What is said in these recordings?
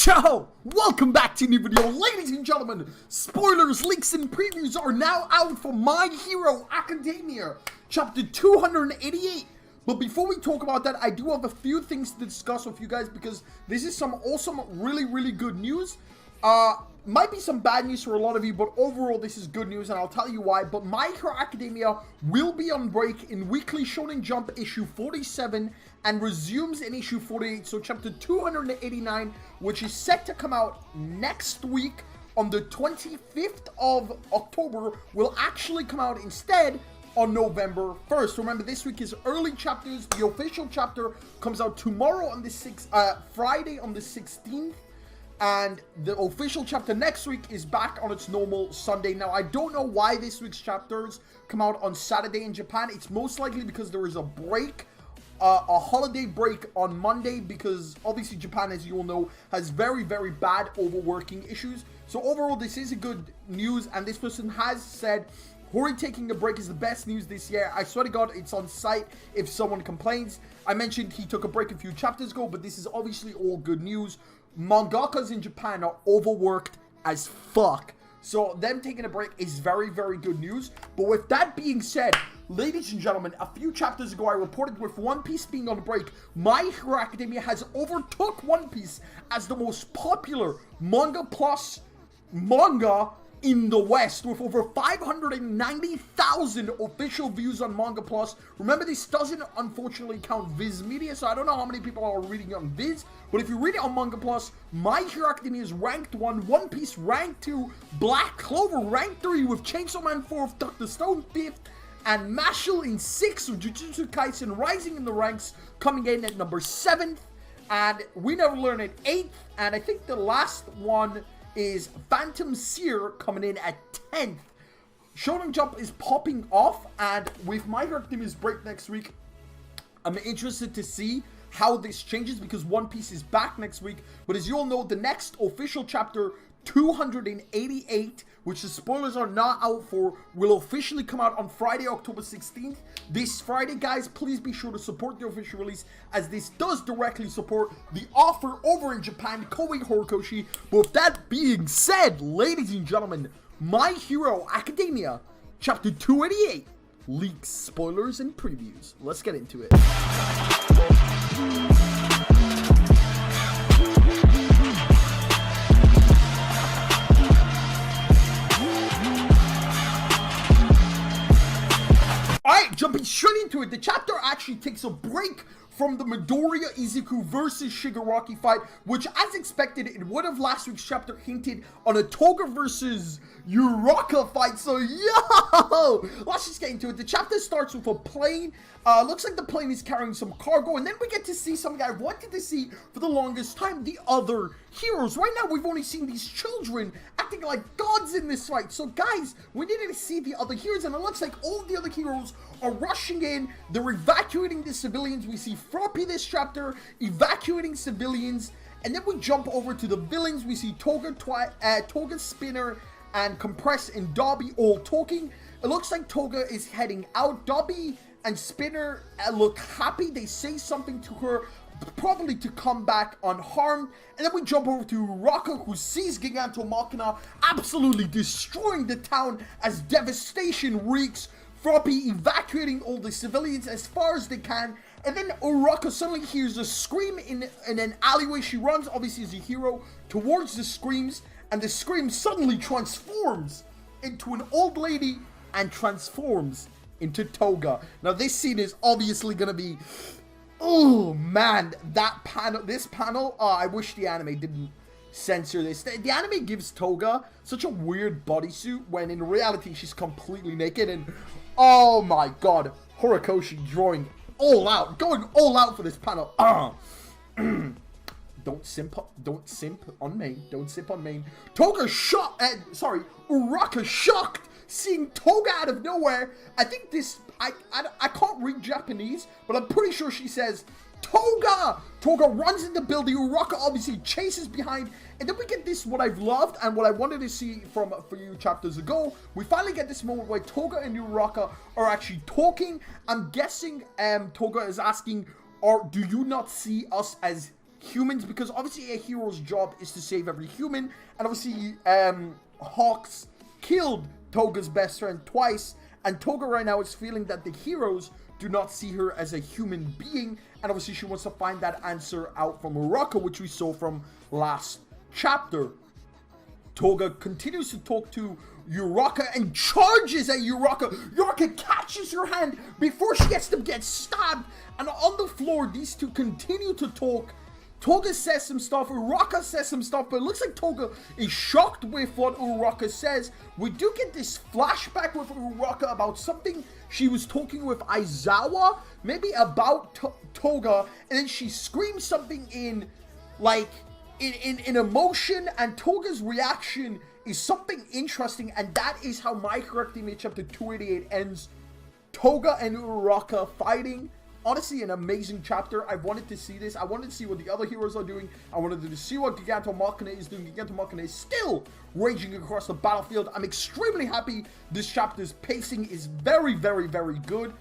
Ciao! Welcome back to a new video. Ladies and gentlemen, spoilers, leaks, and previews are now out for My Hero Academia, Chapter 288. But before we talk about that, I do have a few things to discuss with you guys because this is some awesome, really good news. Might be some bad news for a lot of you, but overall this is good news and I'll tell you why. But My Hero Academia will be on break in Weekly Shonen Jump issue 47 and resumes in issue 48. So chapter 289, which is set to come out next week on the 25th of October, will actually come out instead on November 1st. Remember, this week is early chapters. The official chapter comes out tomorrow on the Friday on the 16th. And the official chapter next week is back on its normal Sunday. Now, I don't know why this week's chapters come out on Saturday in Japan. It's most likely because there is a break, a holiday break on Monday, because obviously Japan, as you all know, has very bad overworking issues. So overall, this is a good news, and this person has said Hori taking a break is the best news this year. I swear to God, it's on site if someone complains. I mentioned he took a break a few chapters ago, but this is obviously all good news. Mangakas in Japan are overworked as fuck, so them taking a break is very good news. But with that being said, ladies and gentlemen, a few chapters ago I reported with One Piece being on break, My Hero Academia has overtook One Piece as the most popular manga plus manga in the West, with over 590,000 official views on Manga Plus. Remember, this doesn't unfortunately count Viz Media, so I don't know how many people are reading it on Viz, but if you read it on Manga Plus, My Hero Academia is ranked 1, One Piece ranked 2, Black Clover ranked 3, with Chainsaw Man 4th, Dr. Stone 5th, and Mashle in 6th, with Jujutsu Kaisen rising in the ranks, coming in at number 7th, and We Never Learn at 8th, and I think the last one is Phantom Seer coming in at 10th. Shonen Jump is popping off, and with My Hero Academia's break next week, I'm interested to see how this changes because One Piece is back next week. But as you all know, the next official chapter 288, which the spoilers are not out for, will officially come out on Friday, October 16th. This Friday, guys, please be sure to support the official release, as this does directly support the author over in Japan, Koei Horikoshi. But with that being said, ladies and gentlemen, My Hero Academia, Chapter 288, leaks, spoilers, and previews. Let's get into it. Alright, jumping straight into it, the chapter actually takes a break from the Midoriya Izuku versus Shigaraki fight, which, as expected, in one of last week's chapter hinted on a Toga versus Uraraka fight. So, yo! Let's just get into it. The chapter starts with a plane. Looks like the plane is carrying some cargo, and then we get to see something I've wanted to see for the longest time, the other heroes. Right now, we've only seen these children acting like gods in this fight. So, guys, we needed to see the other heroes, and it looks like all the other heroes are rushing in. They're evacuating the civilians. We see Froppy this chapter evacuating civilians, and then we jump over to the villains. We see Toga, Spinner, and Compress and Dobby all talking. It looks like Toga is heading out. Dobby and Spinner look happy. They say something to her, probably to come back unharmed. And then we jump over to Uraraka, who sees Giganto Machina absolutely destroying the town as devastation reeks. Froppy evacuating all the civilians as far as they can. And then Uraraka suddenly hears a scream in an alleyway. She runs, obviously as a hero, towards the screams. And the scream suddenly transforms into an old lady and transforms into Toga. Now this scene is obviously going to be... Oh man, this panel, I wish the anime didn't censor this. The anime gives Toga such a weird bodysuit when in reality she's completely naked, and oh my god, Horikoshi drawing all out, going all out for this panel. Don't simp on main. Don't simp on main. Toga shocked. Uraraka shocked seeing Toga out of nowhere. I think this. I can't read Japanese, but I'm pretty sure she says Toga. Toga runs in the building. Uraraka obviously chases behind, and then we get this. What I've loved and what I wanted to see for you chapters ago. We finally get this moment where Toga and Uraraka are actually talking. I'm guessing Toga is asking, "Or do you not see us as humans, because obviously a hero's job is to save every human, and obviously Hawks killed Toga's best friend twice, and Toga right now is feeling that the heroes do not see her as a human being, and obviously she wants to find that answer out from Uraraka, which we saw from last chapter. Toga continues to talk to Uraraka and charges at Uraraka. Uraraka catches her hand before she gets to get stabbed, and on the floor these two continue to talk. Toga says some stuff, Uraraka says some stuff, but it looks like Toga is shocked with what Uraraka says. We do get this flashback with Uraraka about something she was talking with Aizawa, maybe about Toga, and then she screams something in, like, in emotion, and Toga's reaction is something interesting, and that is how My Hero Academia Chapter 288 ends. Toga and Uraraka fighting. Honestly, an amazing chapter. I wanted to see this. I wanted to see what the other heroes are doing. I wanted to see what Giganto Machina is doing. Giganto Machina is still raging across the battlefield. I'm extremely happy this chapter's pacing is very, very, very good.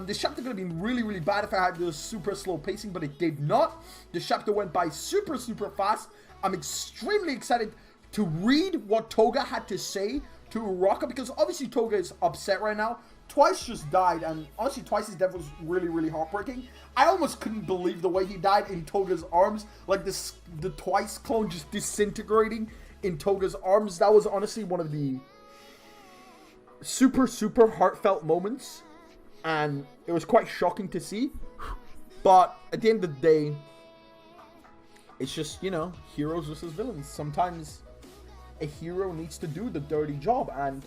This chapter could have been really, really bad if I had the super slow pacing, but it did not. This chapter went by super, super fast. I'm extremely excited to read what Toga had to say to Uraraka, because obviously Toga is upset right now. Twice just died, and honestly Twice's death was really, really heartbreaking. I almost couldn't believe the way he died in Toga's arms, like the Twice clone just disintegrating in Toga's arms. That was honestly one of the super, super heartfelt moments, and it was quite shocking to see. But at the end of the day, it's just, you know, heroes versus villains. Sometimes a hero needs to do the dirty job, and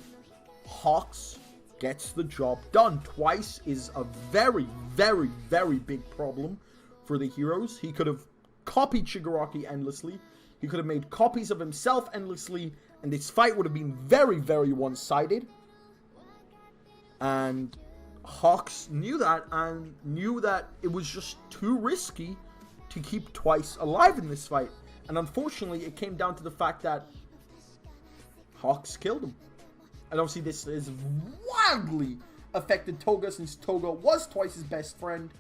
Hawks gets the job done. Twice is a very, very, very big problem for the heroes. He could have copied Shigaraki endlessly. He could have made copies of himself endlessly, and this fight would have been very, very one-sided. And Hawks knew that, and knew that it was just too risky to keep Twice alive in this fight. And unfortunately, it came down to the fact that Hawks killed him. And obviously this is wildly affected Toga, since Toga was Twice's best friend.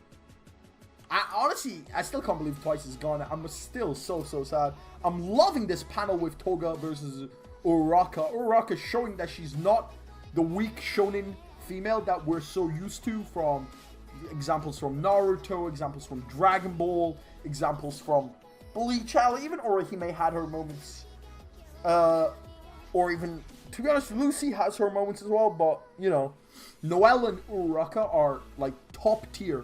I still can't believe Twice is gone. I'm still so sad. I'm loving this panel with Toga versus Uraraka. Uraraka showing that she's not the weak shonen female that we're so used to from examples from Naruto, examples from Dragon Ball, examples from Bleach. Even Orihime had her moments. Or even, to be honest, Lucy has her moments as well, but, you know, Noelle and Uraraka are, like, top tier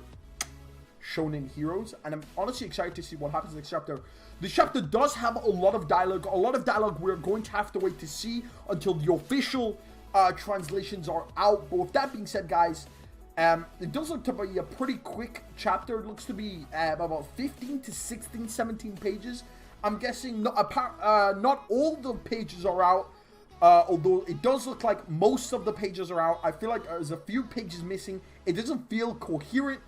shonen heroes, and I'm honestly excited to see what happens next chapter. This chapter does have a lot of dialogue. We're going to have to wait to see until the official translations are out. But with that being said, guys, it does look to be a pretty quick chapter. It looks to be about 15 to 16, 17 pages. I'm guessing not all the pages are out. Although it does look like most of the pages are out. I feel like there's a few pages missing. It doesn't feel coherent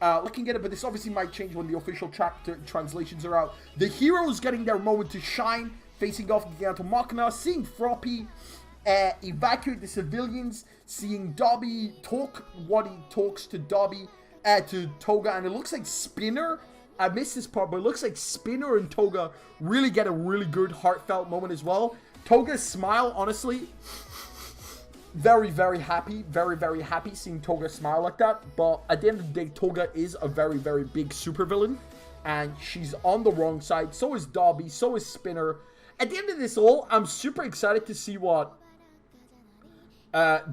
looking at it, but this obviously might change when the official chapter translations are out. The heroes getting their moment to shine, facing off Giganto Machina, seeing Froppy evacuate the civilians, seeing Dobby talk what he talks to to Toga, and it looks like Spinner, I missed this part, but it looks like Spinner and Toga really get a really good heartfelt moment as well. Toga's smile, honestly, very, very happy. Very, very happy seeing Toga smile like that. But at the end of the day, Toga is a very, very big supervillain. And she's on the wrong side. So is Dobby. So is Spinner. At the end of this all, I'm super excited to see what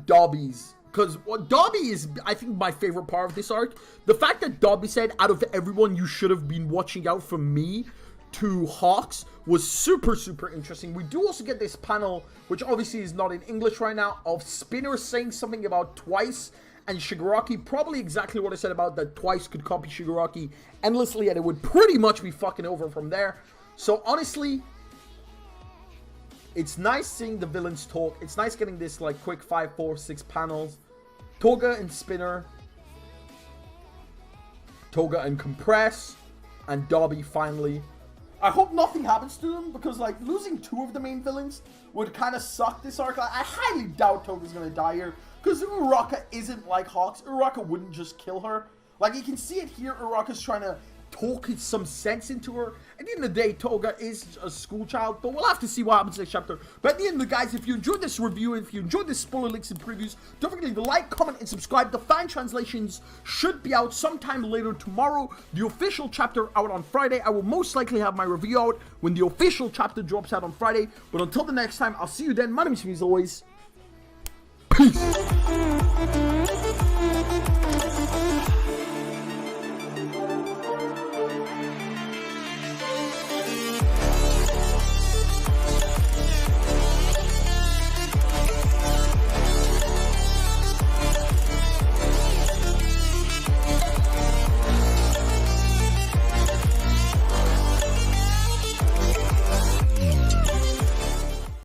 Dobby's... Because what Dobby is, I think, my favorite part of this arc. The fact that Dobby said, out of everyone, you should have been watching out for me, to Hawks, was super, super interesting. We do also get this panel, which obviously is not in English right now, of Spinner saying something about Twice and Shigaraki. Probably exactly what I said about that Twice could copy Shigaraki endlessly, and it would pretty much be fucking over from there. So honestly, it's nice seeing the villains talk. It's nice getting this like quick 5, 4, 6 panels. Toga and Spinner, Toga and Compress, and Dobby finally. I hope nothing happens to them, because like losing 2 of the main villains would kind of suck this arc. I highly doubt Toga's gonna die here, because Uraraka isn't like Hawks. Uraraka wouldn't just kill her. Like, you can see it here. Uraraka's trying to talk some sense into her. At the end of the day, Toga is a school child, but we'll have to see what happens next chapter. But at the end of the guys, if you enjoyed this review, if you enjoyed this spoiler links and previews, don't forget to leave a like, comment, and subscribe. The fan translations should be out sometime later tomorrow. The official chapter out on Friday. I will most likely have my review out when the official chapter drops out on Friday. But until the next time, I'll see you then. My name is Himiko, as always. Peace.